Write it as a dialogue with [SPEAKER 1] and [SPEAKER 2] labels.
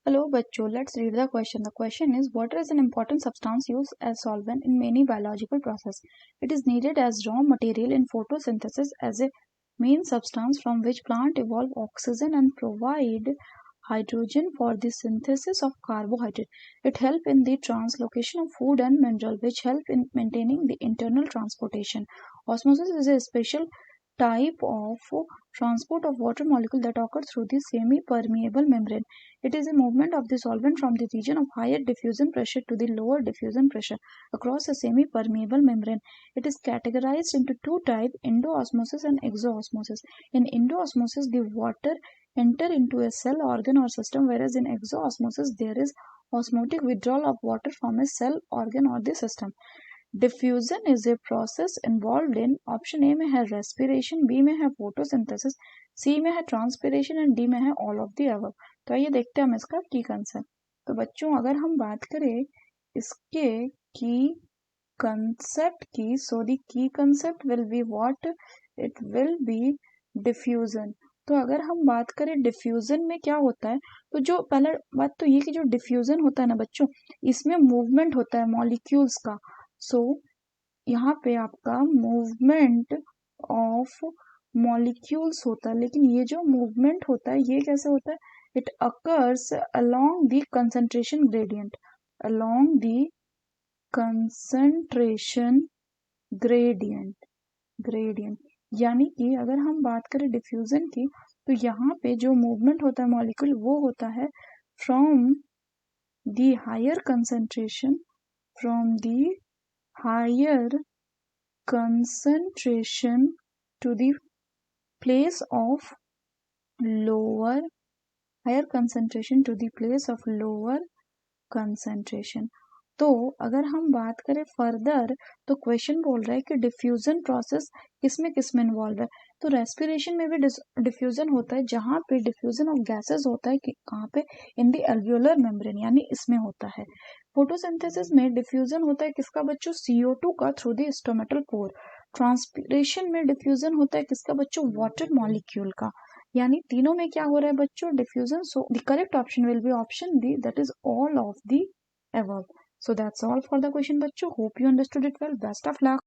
[SPEAKER 1] Hello, bachcho. Let's read the question. The question is, water is an important substance used as solvent in many biological processes. It is needed as raw material in photosynthesis as a main substance from which plant evolve oxygen and provide hydrogen for the synthesis of carbohydrate. It helps in the translocation of food and mineral, which help in maintaining the internal transportation. Osmosis is a special type of transport of water molecule that occurs through the semi-permeable membrane. It is a movement of the solvent from the region of higher diffusion pressure to the lower diffusion pressure across a semi-permeable membrane. It is categorized into two types, endoosmosis and exoosmosis. In endoosmosis, the water enter into a cell, organ or system, whereas in exoosmosis, there is osmotic withdrawal of water from a cell, organ or the system. Diffusion is a process involved in option A में है respiration, B में है photosynthesis, सी में है transpiration and D में है all of the above. तो आइए देखते हैं हम इसका की कंसेप्ट. तो बच्चों अगर हम बात करें इसके की कंसेप्ट की, सो दी की concept will be what, it will be diffusion. तो अगर हम बात करें डिफ्यूजन में क्या होता है, तो जो पहला बात तो ये कि जो डिफ्यूजन होता है ना बच्चों, इसमें मूवमेंट होता है मॉलिक्यूल्स का. सो यहाँ पे आपका मूवमेंट ऑफ मॉलिक्यूल्स होता है, लेकिन ये जो मूवमेंट होता है ये कैसे होता है, it occurs along the concentration gradient, along the concentration gradient. यानी कि अगर हम बात करें डिफ्यूजन की, तो यहाँ पे जो मूवमेंट होता है मॉलिक्यूल वो होता है from the higher concentration, from the higher concentration to the place of lower, higher concentration to the place of lower concentration. तो अगर हम बात करें फर्दर, तो क्वेश्चन बोल रहा है कि डिफ्यूजन प्रोसेस किसमें किसमें इन्वॉल्व है. तो रेस्पिरेशन में भी डिफ्यूजन होता है, जहाँ पे डिफ्यूजन ऑफ गैसेस होता है कि कहाँ पे, इन द एल्वियोलर मेम्ब्रेन, यानी इसमें होता है. फोटोसिंथेसिस में डिफ्यूजन होता है किसका बच्चों, CO2 का through the stomatal pore. Transpiration में डिफ्यूजन होता है किसका बच्चों, वाटर मॉलिक्यूल का. यानी तीनों में क्या हो रहा है बच्चों, diffusion. So the correct option will be option D, that is all of the above. So that's all for the question, bachcho. Hope you understood it well. Best of luck.